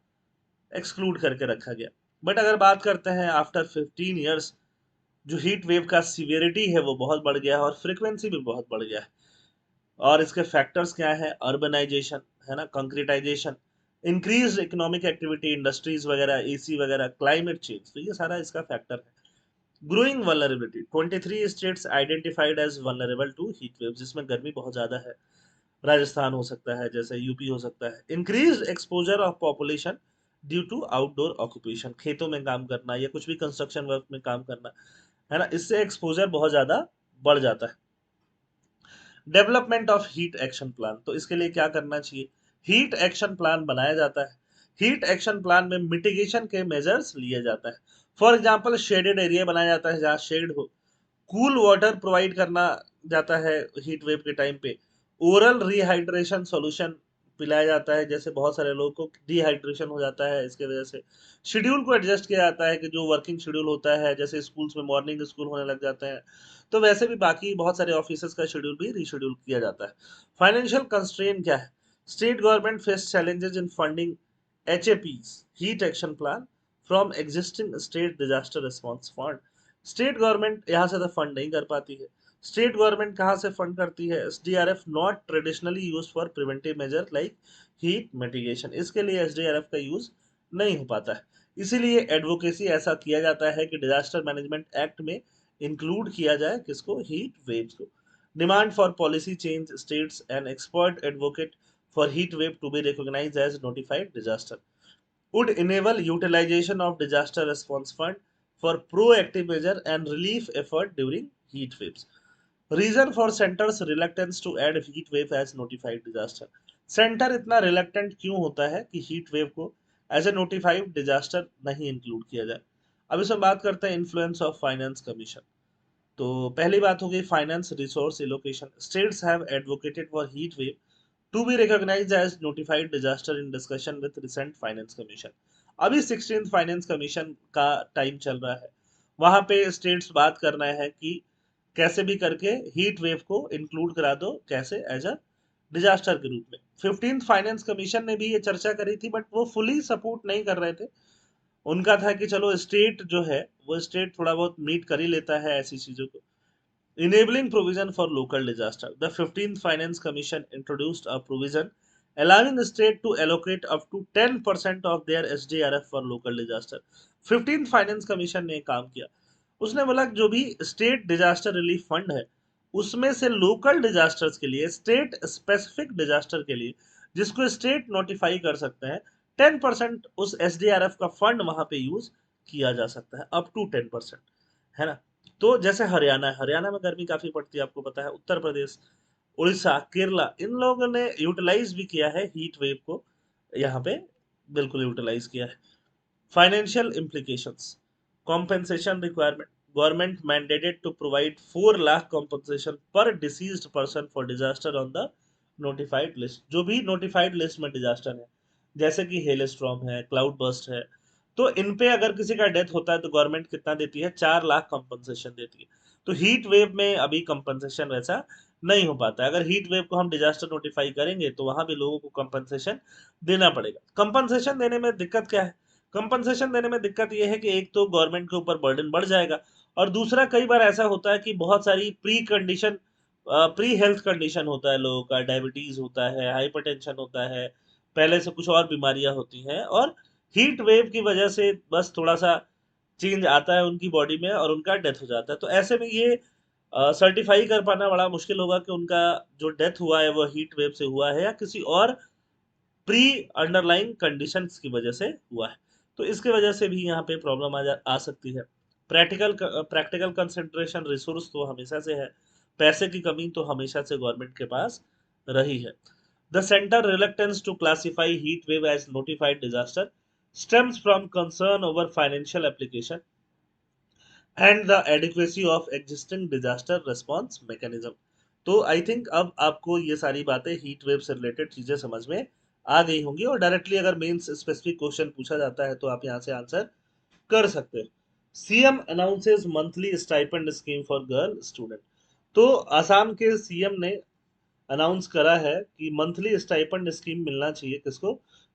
Speaker 1: एक्सक्लूड करके रखा गया। बट अगर बात करते हैं आफ्टर 15 ईयर्स, जो हीट वेव का सिवियरिटी है वो बहुत बढ़ गया है और फ्रिक्वेंसी भी बहुत बढ़ गया है। और इसके फैक्टर्स क्या है? अर्बनाइजेशन, है ना, concretisation, increase economic activity, industries वगैरह, एसी वगैरह, क्लाइमेट चेंज, तो ये सारा इसका फैक्टर है। Growing vulnerability, 23 states identified as vulnerable to heat wave, जिसमें गर्मी बहुत ज्यादा है। राजस्थान हो सकता है, जैसे यूपी हो सकता है। Increase exposure of population due to outdoor occupation, खेतों में काम करना या कुछ भी कंस्ट्रक्शन वर्क में काम करना, है ना, इससे एक्सपोजर बहुत ज्यादा बढ़ जाता है। Development of heat action plan, तो इसके लिए क्या करना चाहिए? हीट एक्शन प्लान बनाया जाता है। हीट एक्शन प्लान में मिटिगेशन के मेजर्स लिए जाता है। फॉर एग्जांपल शेडेड एरिया बनाया जाता है जहाँ शेड हो, कूल वाटर प्रोवाइड करना जाता है हीट वेव के टाइम पे, ओरल रिहाइड्रेशन सॉल्यूशन पिलाया जाता है, जैसे बहुत सारे लोगों को डिहाइड्रेशन हो जाता है इसके वजह से। शेड्यूल को एडजस्ट किया जाता है कि जो वर्किंग शेड्यूल होता है, जैसे स्कूल्स में मॉर्निंग स्कूल होने लग जाते हैं, तो वैसे भी बाकी बहुत सारे ऑफिसर्स का शेड्यूल भी रीशेड्यूल किया जाता है। फाइनेंशियल कंस्ट्रेन क्या है? State government face challenges in funding HAPs, heat action plan, from existing state disaster response fund. State government यहाँ से तो फंड नहीं कर पाती है। स्टेट गवर्नमेंट कहाँ से फंड करती है? SDRF not traditionally use for preventive measure like heat mitigation, इसके लिए SDRF का यूज नहीं हो पाता है। इसीलिए एडवोकेसी ऐसा किया जाता है कि डिजास्टर मैनेजमेंट एक्ट में इंक्लूड किया जाए किसको? हीट वेव्स को। Demand for policy change, states and expert advocate for heat wave to be recognised as notified disaster would enable utilization of disaster response fund for proactive measure and relief effort during heat waves. Reason for center's reluctance to add heat wave as notified disaster. Centre इतना reluctant क्यों होता है कि heat wave को as a notified disaster नहीं include किया जाए? अब इसमें बात करते हैं इन्फ्लुएंस ऑफ फाइनेंस कमीशन। तो पहली बात हो गई finance resource allocation. States have advocated for heat wave to be recognised as notified disaster in discussion with recent finance commission. अभी 16th फाइनेंस कमीशन का टाइम चल रहा है, वहां पे स्टेट्स बात कर रहे हैं कि कैसे भी करके हीट वेव को इंक्लूड करा दो, कैसे? एज अ डिजास्टर के रूप में। 15th फाइनेंस कमीशन ने भी ये चर्चा करी थी, बट वो फुली सपोर्ट नहीं कर रहे थे। उनका था कि चलो स्टेट जो है वो स्टेट थोड़ा बहुत मीट कर ही लेता है ऐसी चीजों को। Enabling provision for local disaster. The 15th Finance Commission introduced a provision allowing the state to allocate up to 10% of their SDRF for local disaster. 15th Finance Commission ने काम किया, उसने बोला जो भी स्टेट डिजास्टर रिलीफ फंड है उसमें से लोकल डिजास्टर्स के लिए, स्टेट स्पेसिफिक डिजास्टर के लिए जिसको स्टेट नोटिफाई कर सकते हैं, 10% उस SDRF का फंड वहां पे यूज किया जा सकता है, अप टू 10%, है ना। तो जैसे हरियाणा है, हरियाणा में गर्मी काफी पड़ती है आपको पता है, उत्तर प्रदेश, उड़ीसा, केरला, इन लोगों ने यूटिलाइज भी किया है हीट वेव को, यहाँ पे बिल्कुल यूटिलाइज किया है। Financial implications, compensation requirement, government mandated to provide 4 lakh compensation per deceased person for disaster on the notified list। जो भी notified list में disaster है, जैसे कि हेल स्टॉर्म है, क्लाउड बर्स्ट है, तो इन पे अगर किसी का डेथ होता है तो गवर्नमेंट कितना देती है? 4 लाख कंपनसेशन देती है। तो हीट वेव में अभी कंपनसेशन वैसा नहीं हो पाता है। अगर हीट वेव को हम डिजास्टर नोटिफाई करेंगे तो वहां भी लोगों को कंपनसेशन देना पड़ेगा। कंपनसेशन देने में दिक्कत क्या है? कंपनसेशन देने में दिक्कत ये है कि एक तो गवर्नमेंट के ऊपर बर्डन बढ़ जाएगा, और दूसरा कई बार ऐसा होता है कि बहुत सारी प्री हेल्थ कंडीशन होता है लोगों का, डायबिटीज होता है, हाइपरटेंशन होता है, पहले से कुछ और बीमारियां होती हैं, और हीट वेव की वजह से बस थोड़ा सा चेंज आता है उनकी बॉडी में और उनका डेथ हो जाता है। तो ऐसे में ये सर्टिफाई कर पाना बड़ा मुश्किल होगा कि उनका जो डेथ हुआ है वो हीट वेव से हुआ है या किसी और प्री अंडरलाइन कंडीशंस की वजह से हुआ है। तो इसके वजह से भी यहाँ पे प्रॉब्लम आ सकती है। प्रैक्टिकल कंसेंट्रेशन रिसोर्स तो हमेशा से है, पैसे की कमी तो हमेशा से गवर्नमेंट के पास रही है। The centre reluctance to classify heat wave as notified disaster stems from concern over financial application and the adequacy of existing disaster response mechanism। तो आई थिंक अब आपको ये सारी बातें हीट वेव से रिलेटेड चीजें समझ में आ गई होंगी, और डायरेक्टली अगर मेंस स्पेसिफिक क्वेश्चन पूछा जाता है तो आप यहाँ से आंसर कर सकते हैं। CM announces monthly stipend scheme for girl student. तो असम के सीएम ने अनाउंस करा है कि मंथली स्टाइपेंड स्कीम मिलना चाहिए किसको,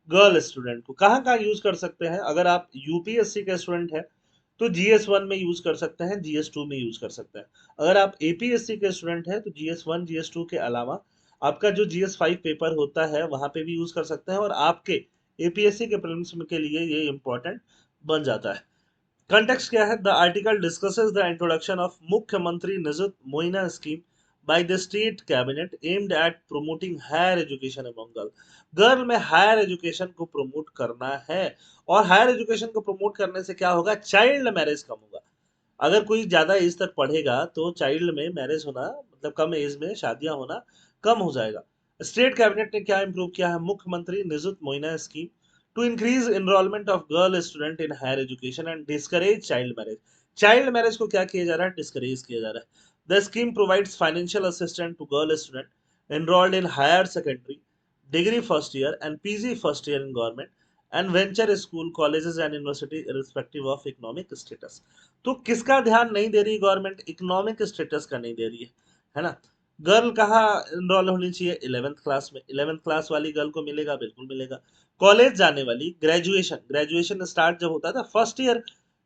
Speaker 1: गर्ल स्टूडेंट को। कहाँ कहाँ यूज कर सकते हैं, अगर आप यूपीएससी के स्टूडेंट हैं तो जीएस 1 में यूज कर सकते हैं, जीएस 2 में यूज कर सकते हैं। अगर आप एपीएससी के स्टूडेंट हैं तो जीएस 1 जीएस 2 के अलावा आपका जो जीएस 5 पेपर होता है वहां पे भी यूज कर सकते हैं, और आपके एपीएससी के प्रीलिम्स के लिए ये इंपॉर्टेंट बन जाता है। कंटेक्स्ट क्या है, the article discusses the introduction of Mukhyamantri Nijut Moina scheme by the state cabinet aimed at promoting higher education among girl. Girl में हायर एजुकेशन को प्रमोट करना है, और हायर एजुकेशन को प्रमोट करने से क्या होगा, चाइल्ड मैरिज कम होगा। अगर कोई ज्यादा एज तक पढ़ेगा तो चाइल्ड में मैरिज होना, मतलब कम एज में शादियां होना कम हो जाएगा। स्टेट कैबिनेट ने क्या इंप्रूव किया है, Mukhyamantri Nijut Moina scheme to increase enrolment of girl student in higher education and discourage child marriage. Child marriage को क्या किया जा रहा है, डिस्करेज किया जा रहा है। The scheme provides financial assistant to girl student enrolled in higher secondary, degree first year and PG first year in government and venture school colleges and university respective of economic status. तो किसका ध्यान नहीं दे रही government, economic status का नहीं दे रही है ना। गर्ल कहाँ इनरोल होनी चाहिए, 11th क्लास में। 11th क्लास वाली गर्ल को मिलेगा, बिल्कुल मिलेगा। कॉलेज जाने वाली, ग्रेजुएशन ग्रेजुएशन स्टार्ट जब होता था फर्स्ट ईयर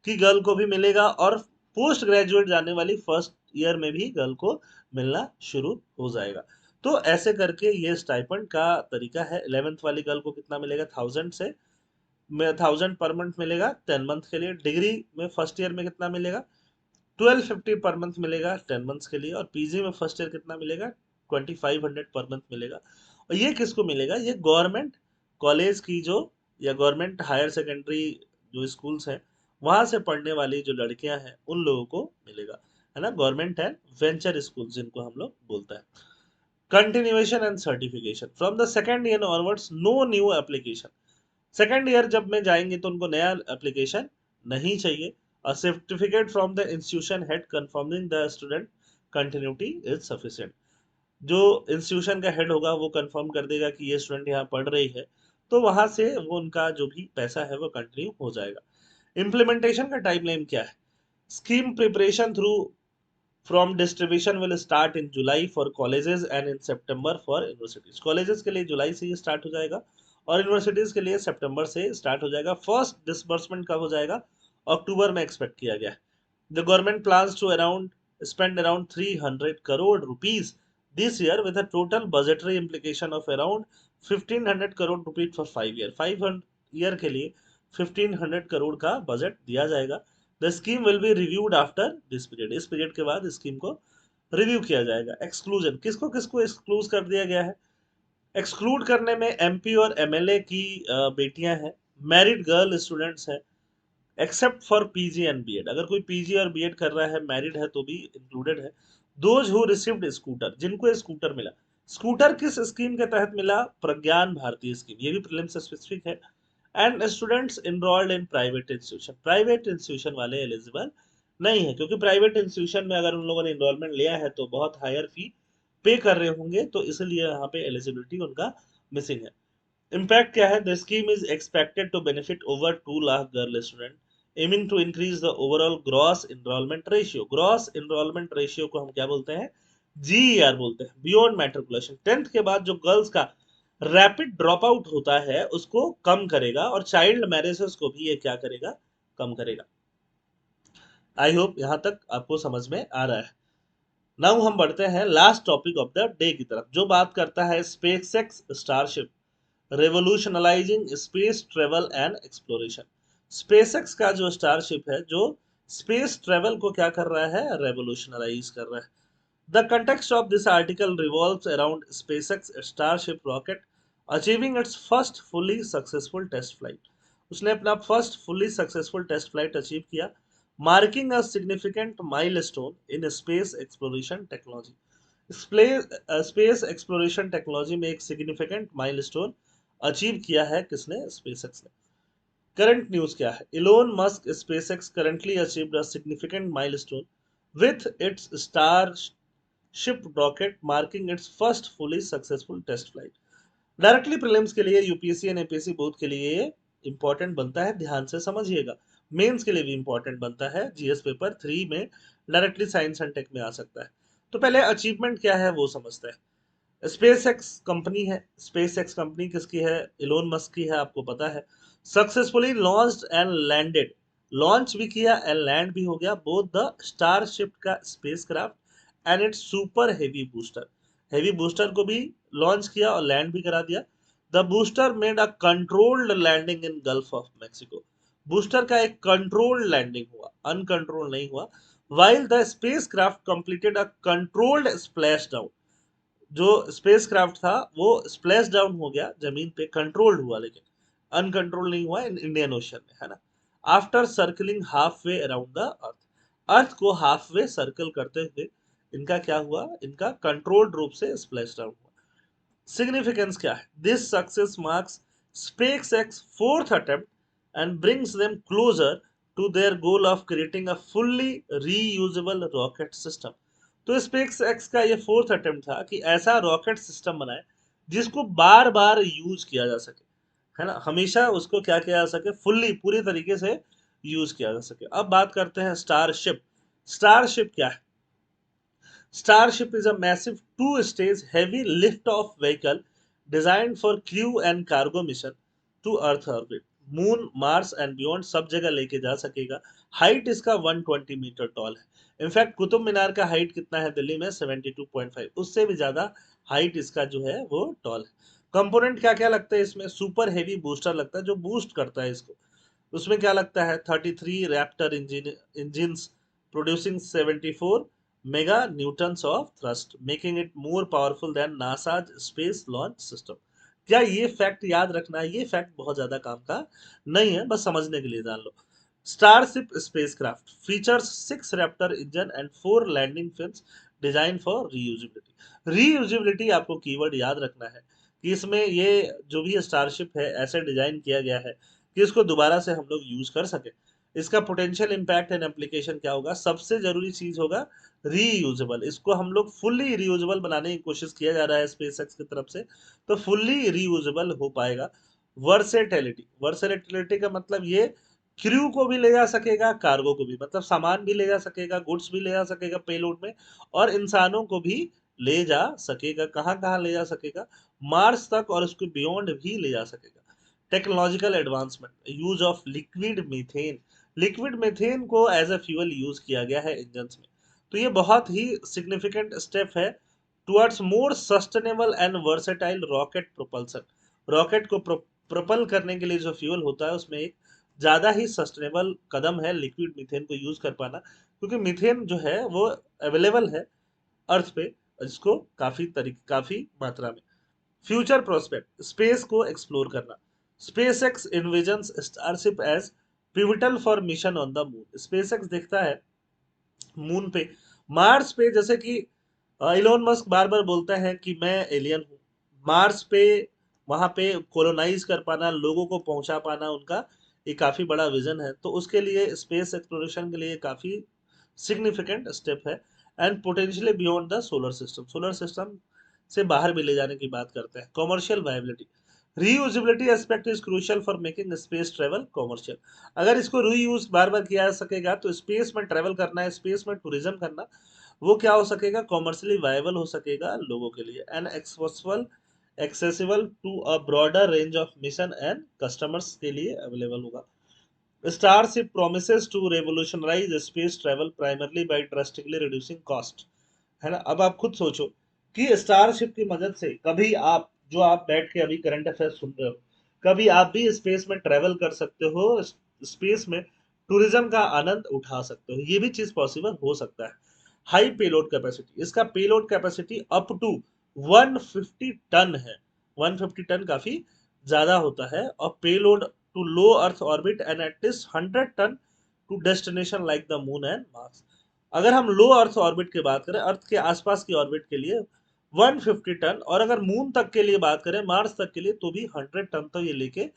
Speaker 1: की गर्ल को भी मिलेगा, और पोस्ट ग्रेजुएट जाने वाली फर्स्ट ईयर में भी गर्ल को मिलना शुरू हो जाएगा। तो ऐसे करके ये स्टाइपेंड का तरीका है। 11th वाली गर्ल को कितना मिलेगा, 1000 से में 1000 पर मंथ मिलेगा 10 मंथ के लिए। डिग्री में फर्स्ट ईयर में कितना मिलेगा, 1250 पर मंथ मिलेगा 10 मंथ्स के लिए। और पीजी में फर्स्ट ईयर कितना मिलेगा, 2500 पर मंथ मिलेगा। और ये किसको मिलेगा, ये गवर्नमेंट कॉलेज की जो, या गवर्नमेंट हायर सेकेंडरी जो स्कूल्स हैं वहां से पढ़ने वाली जो लड़कियां हैं उन लोगों को मिलेगा, है ना। गवर्नमेंट है वेंचर स्कूल जिनको हम लोग बोलते हैं। Continuation and certification from the second year onwards no new application. Second year जब में जाएंगे तो उनको नया एप्लीकेशन नहीं चाहिए। A certificate from the institution head confirming the student continuity is sufficient. जो इंस्टीट्यूशन का हेड होगा वो कंफर्म कर देगा कि ये स्टूडेंट यहाँ पढ़ रही है, तो वहां से वो उनका जो भी पैसा है वो कंटिन्यू हो जाएगा। इम्प्लीमेंटेशन का टाइमलाइन क्या है, scheme preparation through from distribution will start in July for colleges and in September for universities. Colleges के लिए जुलाई से ये स्टार्ट हो जाएगा, और यूनिवर्सिटीज के लिए सितंबर से स्टार्ट हो जाएगा। फर्स्ट डिसबर्समेंट कब हो जाएगा, अक्टूबर में एक्सपेक्ट किया गया है। The government plans to around spend around 300 crore rupees this year with a total budgetary implication of around 1500 crore rupees for 5 year। 5 year के लिए 1500 करोड़ का बजट दिया जाएगा। The scheme will be reviewed after this period. इस period के बाद scheme को review किया जाएगा। एक्सक्लूजन, किसको किसको एक्सक्लूज कर दिया गया है, एक्सक्लूड करने में एमपी और एमएलए की बेटियां हैं, मैरिड गर्ल स्टूडेंट्स हैं, except for PG and BEd. अगर कोई पीजी और बीएड कर रहा है, मैरिड है, तो भी इंक्लूडेड है। दोज हु रिसीव्ड स्कूटर, जिनको स्कूटर मिला। स्कूटर किस स्कीम के तहत मिला, प्रज्ञान भारतीय स्कीम, ये भी प्रीलिम्स से स्पेसिफिक है। And students enrolled in private institution, private institution वाले एलिजिबल नहीं है, क्योंकि प्राइवेट इंस्टीट्यूशन में अगर उन लोगों ने इनरोलमेंट लिया है तो बहुत हायर फी पे कर रहे होंगे, तो इसलिए यहाँ पे एलिजिबिलिटी उनका मिसिंग है। इम्पैक्ट क्या है, the scheme is expected to benefit over 2 lakh girl student, aiming to increase the overall gross enrolment ratio. Gross enrolment ratio को हम क्या बोलते हैं, जीईआर बोलते हैं। बियॉन्ड मैट्रिकुलेशन, 10th के बाद जो गर्ल्स का रैपिड ड्रॉप आउट होता है उसको कम करेगा, और चाइल्ड मैरिजेस को भी ये क्या करेगा, कम करेगा। आई होप यहां तक आपको समझ में आ रहा है। नाउ हम बढ़ते हैं last topic of the day की तरफ, जो बात करता है SpaceX Starship revolutionalizing space travel and exploration. SpaceX का जो स्टारशिप है, जो स्पेस ट्रेवल को क्या कर रहा है, रेवोल्यूशनलाइज कर रहा है। The context of this article revolves around SpaceX Starship rocket achieving its first fully successful test flight. उसने अपना first fully successful test flight achieve किया, marking a significant milestone in space exploration technology. Space exploration technology में एक significant milestone achieve किया है किसने, SpaceX ने। Current news क्या है, Elon Musk SpaceX currently achieved a significant milestone with its starship rocket marking its first fully successful test flight. Directly prelims के लिए यूपीएससी एंड एमपीएससी बोथ के लिए इंपॉर्टेंट बनता है, ध्यान से समझिएगा। मेंस के लिए भी इंपॉर्टेंट बनता है, जीएस पेपर 3 में डायरेक्टली साइंस एंड टेक में आ सकता है। तो पहले अचीवमेंट क्या है वो समझते हैं। स्पेस एक्स कंपनी है, स्पेस एक्स कंपनी किसकी है? इलोन मस्क की है, आपको पता है। Successfully launched and landed, launch भी किया एंड लैंड भी हो गया बोथ द स्टारशिप का spacecraft and its super heavy booster. Heavy booster को भी लॉन्च किया और लैंड भी करा दिया। The booster made a controlled landing in Gulf of Mexico. Booster का एक कंट्रोल्ड लैंडिंग हुआ, अनकंट्रोल नहीं हुआ। while the spacecraft completed a controlled splashdown, जो स्पेसक्राफ्ट था वो स्प्लैश डाउन हो गया जमीन पे, कंट्रोल्ड हुआ लेकिन अनकंट्रोल नहीं हुआ इंडियन ओशन में, है ना। After circling half way around the earth, earth को हाफ वे सर्कल करते हुए इनका क्या हुआ? इनका कंट्रोल्ड रूप से स्प्लैश डाउन हुआ। सिग्निफिकेंस क्या है? This success marks SpaceX fourth attempt and brings them closer to their goal of creating a fully reusable rocket system. तो SpaceX का ये फोर्थ अटेम्प्ट था कि ऐसा रॉकेट सिस्टम बनाए जिसको बार बार यूज किया जा सके, है ना, हमेशा उसको क्या किया जा सके, फुल्ली पूरी तरीके से यूज किया जा सके। अब बात करते हैं स्टारशिप। स्टारशिप क्या है? Starship is a massive two-stage heavy lift-off vehicle designed for crew and cargo mission to Earth orbit. Moon, Mars and beyond सब जगह लेके जा सकेगा। हाइट इसका 120 मीटर टॉल है। इनफैक्ट कुतुब मीनार का हाइट कितना है दिल्ली में? 72.5, उससे भी ज्यादा हाइट इसका जो है वो टॉल है। कंपोनेंट क्या क्या लगता है इसमें? सुपर हेवी बूस्टर लगता है जो बूस्ट करता है इसको। उसमें क्या लगता है? 33 Raptor engine producing 74 mega Newton's of thrust, making it more powerful than NASA's space launch system. क्या ये फैक्ट याद रखना है? ये फैक्ट बहुत ज्यादा काम का नहीं है, बस समझने के लिए जान लो। Starship spacecraft features 6 Raptor engine and 4 landing fins design for reusability. Reusability आपको कीवर्ड याद रखना है कि इसमें ये जो भी स्टारशिप है ऐसे डिजाइन किया गया है कि इसको दोबारा से हम लोग यूज कर सके। इसका पोटेंशियल इम्पैक्ट एंड एप्लीकेशन क्या होगा? सबसे जरूरी चीज होगा रीयूजेबल। इसको हम लोग फुल्ली रीयूजेबल बनाने की कोशिश किया जा रहा है स्पेसएक्स की तरफ से, तो फुल्ली रीयूजेबल हो पाएगा। वर्सेटिलिटी, वर्सेटिलिटी का मतलब ये क्रू को भी ले जा सकेगा, कार्गो को भी, मतलब सामान भी ले जा सकेगा, गुड्स भी ले जा सकेगा पेलोड में, और इंसानों को भी ले जा सकेगा। कहाँ कहाँ ले जा सकेगा? मार्स तक, और उसके बियॉन्ड भी ले जा सकेगा। Technological advancement, use of liquid methane, liquid methane को एज अ फ्यूल यूज किया गया है इंजन में। तो ये बहुत ही सिग्निफिकेंट स्टेप है towards more sustainable and versatile rocket propulsion. Rocket को प्रोपल करने के लिए जो फ्यूल होता है उसमें एक ज्यादा ही सस्टेनेबल कदम है लिक्विड मीथेन को यूज कर पाना, क्योंकि मीथेन जो है वो अवेलेबल है अर्थ पे, इसको काफी मात्रा में। फ्यूचर प्रोस्पेक्ट, स्पेस को एक्सप्लोर करना। SpaceX envisions starship as pivotal for mission on the moon. SpaceX देखता है मून पे, मार्स पे, जैसे कि इलोन मस्क बार बार बोलता है कि मैं एलियन हूँ। मार्स पे वहां पे कोलोनाइज कर पाना, लोगों को पहुंचा पाना, उनका ये काफी बड़ा विजन है। तो उसके लिए स्पेस एक्सप्लोरेशन के लिए काफी सिग्निफिकेंट स्टेप है। And potentially beyond the solar system, solar system से बाहर भी ले जाने की बात करते हैं। Commercial viability, reusability aspect is crucial for making space travel commercial. अगर इसको रीयूज बार बार किया जा सकेगा तो स्पेस में ट्रेवल करना है, स्पेस में टूरिज्म करना, वो क्या हो सकेगा? कॉमर्शियली वायबल हो सकेगा लोगों के लिए। And accessible to a broader range of mission and customers के लिए अवेलेबल होगा। Starship promises to revolutionize space travel primarily by drastically reducing cost, है ना। अब आप खुद सोचो कि स्टारशिप की मदद से कभी आप, जो आप बैठ के अभी करंट अफेयर्स सुन रहे हो, कभी आप भी स्पेस में ट्रेवल कर सकते हो, स्पेस में टूरिज्म का आनंद उठा सकते हो, ये भी चीज पॉसिबल हो सकता है। हाई पेलोड कैपेसिटी, इसका payload capacity up to 150 ton है। 150 टन काफी ज्यादा होता है। और payload to low Earth orbit and at least 100 ton to destination like the moon and Mars. अगर हम लो अर्थ ऑर्बिट की बात करें, अर्थ के आसपास की ऑर्बिट के लिए 150 टन, और अगर मून तक के लिए बात करें, मार्स तक के लिए, तो भी 100 टन तो ये लेके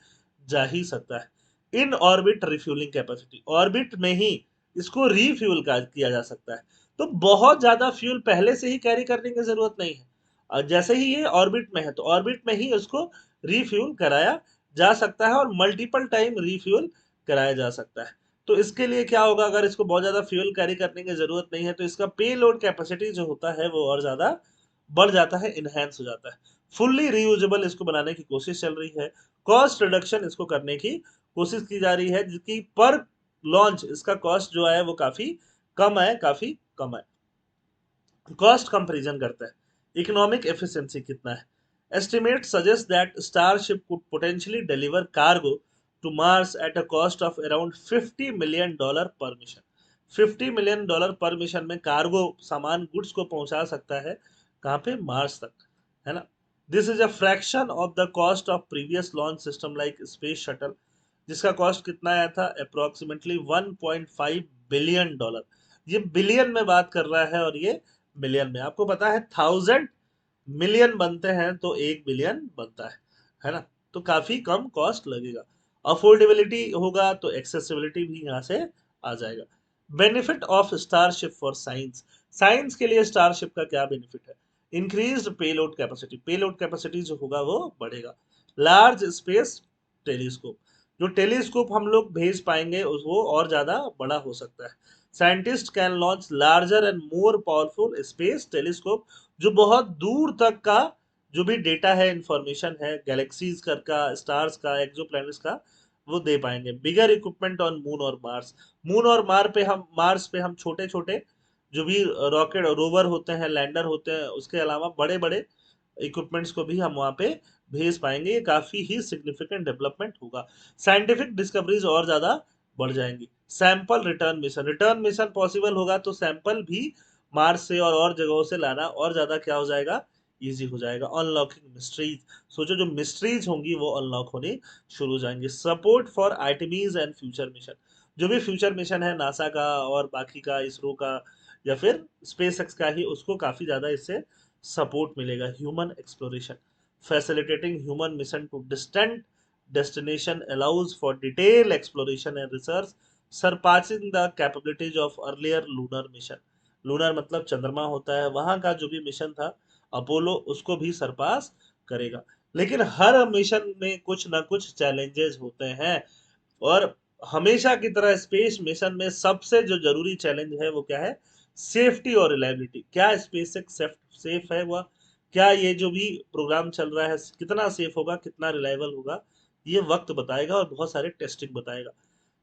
Speaker 1: जा ही सकता है। In orbit refuelling capacity, orbit में ही इसको रिफ्यूल किया जा सकता है। तो बहुत ज्यादा फ्यूल पहले से ही कैरी करने की जरूरत नहीं है। जैसे ही ये ऑर्बिट में है तो ऑर्बिट में ही उसको रिफ्यूल कराया जा सकता है और मल्टीपल टाइम रिफ्यूल कराया जा सकता है। तो इसके लिए क्या होगा, अगर इसको बहुत ज़्यादा फ्यूल कैरी करने की ज़रूरत नहीं है तो इसका पे लोड कैपेसिटी जो होता है वो और ज़्यादा बढ़ जाता है, इनहेंस हो जाता है। फुल्ली रीयूजेबल इसको बनाने की कोशिश चल रही है, कॉस्ट रिडक्शन इसको करने की कोशिश की जा रही है, जिसकी पर लॉन्च इसका कॉस्ट जो है वो काफ़ी कम है, काफ़ी कम है। कॉस्ट कंपैरिजन करता है, इकोनॉमिक एफिशिएंसी कितना है। Estimate suggest that starship could potentially deliver cargo to Mars at a cost of around $50 million per mission. $50 million per mission में कार्गो सामान गुड्स को पहुंचा सकता है, कहाँ पे, मार्स तक, है ना। This is a fraction of the cost of previous launch system like space shuttle, जिसका कॉस्ट कितना आया था, अप्रोक्सीमेटली $1.5 बिलियन। ये बिलियन में बात कर रहा है और ये मिलियन में। आपको पता है 1000 मिलियन बनते हैं तो 1 बिलियन बनता है ना। तो काफी कम कॉस्ट लगेगा, अफोर्डेबिलिटी होगा तो एक्सेसिबिलिटी भी यहाँ से आ जाएगा। Benefit of starship for science, science के लिए स्टारशिप का क्या बेनिफिट है। Increased payload capacity, payload capacity जो होगा वो बढ़ेगा। लार्ज स्पेस टेलीस्कोप, जो टेलीस्कोप हम लोग भेज पाएंगे वो और ज्यादा बड़ा हो सकता है। Scientist can launch larger and more powerful space telescope, जो बहुत दूर तक का जो भी डेटा है, इंफॉर्मेशन है, गैलेक्सीज का, स्टार्स का, एक्सोप्लैनेट्स का, वो दे पाएंगे। बिगर इक्विपमेंट ऑन मून और मार्स, मून और मार्स पे हम छोटे छोटे जो भी रॉकेट रोवर होते हैं, लैंडर होते हैं, उसके अलावा बड़े बड़े इक्विपमेंट्स को भी हम वहाँ पे भेज पाएंगे। ये काफी ही सिग्निफिकेंट डेवलपमेंट होगा, साइंटिफिक डिस्कवरीज और ज्यादा बढ़ जाएंगी। Sample return mission, return mission possible होगा तो सैंपल भी मार्स से और जगहों से लाना और ज्यादा क्या हो जाएगा, इजी हो जाएगा। अनलॉकिंग मिस्ट्रीज, सोचो जो मिस्ट्रीज होंगी वो अनलॉक होने शुरू हो जाएंगे। Support for Artemis and future mission, जो भी फ्यूचर मिशन है नासा का और बाकी का, इसरो का या फिर स्पेस एक्स का ही, उसको काफी ज्यादा इससे सपोर्ट मिलेगा। Human exploration, facilitating human mission to distant destination allows for detailed exploration and research, surpassing the capabilities of earlier lunar mission। lunar मतलब चंद्रमा होता है, वहां का जो भी मिशन था अपोलो, उसको भी सरपास करेगा। लेकिन हर मिशन में कुछ ना कुछ चैलेंजेस होते हैं, और हमेशा की तरह स्पेस मिशन में सबसे जो जरूरी चैलेंज है वो क्या है, सेफ्टी और रिलायबिलिटी। क्या स्पेस सेफ है वह, क्या ये जो भी प्रोग्राम चल रहा है कितना सेफ होगा, कितना रिलायबल होगा, ये वक्त बताएगा और बहुत सारे टेस्टिंग बताएगा।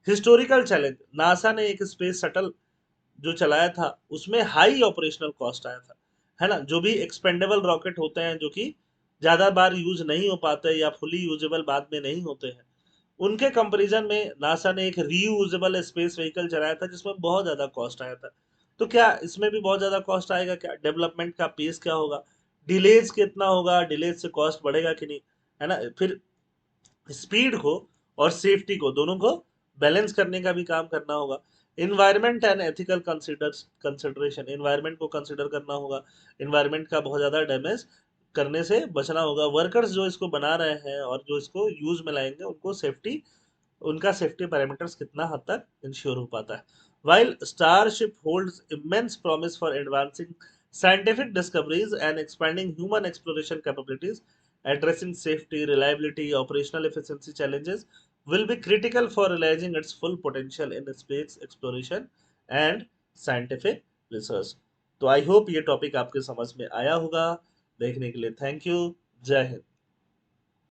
Speaker 1: हिस्टोरिकल चैलेंज, नासा ने एक स्पेस शटल जो चलाया था उसमें हाई ऑपरेशनल कॉस्ट आया था, है ना। जो भी एक्सपेंडेबल रॉकेट होते हैं जो कि ज्यादा बार यूज नहीं हो पाते या फुली यूजेबल बाद में नहीं होते हैं, उनके कंपैरिजन में नासा ने एक रीयूजेबल स्पेस व्हीकल चलाया था जिसमें बहुत ज्यादा कॉस्ट आया था। तो क्या इसमें भी बहुत ज्यादा कॉस्ट आएगा, क्या डेवलपमेंट का पेस क्या होगा, डिलेज कितना होगा, डिलेज से कॉस्ट बढ़ेगा कि नहीं, है ना। फिर स्पीड को और सेफ्टी को दोनों को बैलेंस करने का भी काम करना होगा। Environment and ethical consideration, environment को कंसिडर करना होगा, इन्वायरमेंट का बहुत ज़्यादा डैमेज करने से बचना होगा। वर्कर्स जो इसको बना रहे हैं और जो इसको यूज में लाएंगे उनको सेफ्टी, उनका सेफ्टी पैरामीटर्स कितना हद तक इंश्योर हो पाता है। While Starship holds immense promise for advancing scientific discoveries and expanding human exploration capabilities, addressing safety, reliability, operational efficiency challenges will be critical for realizing its full potential in space exploration and scientific research। तो I hope ये topic आपके समझ में आया होगा। देखने के लिए थैंक यू। जय हिंद।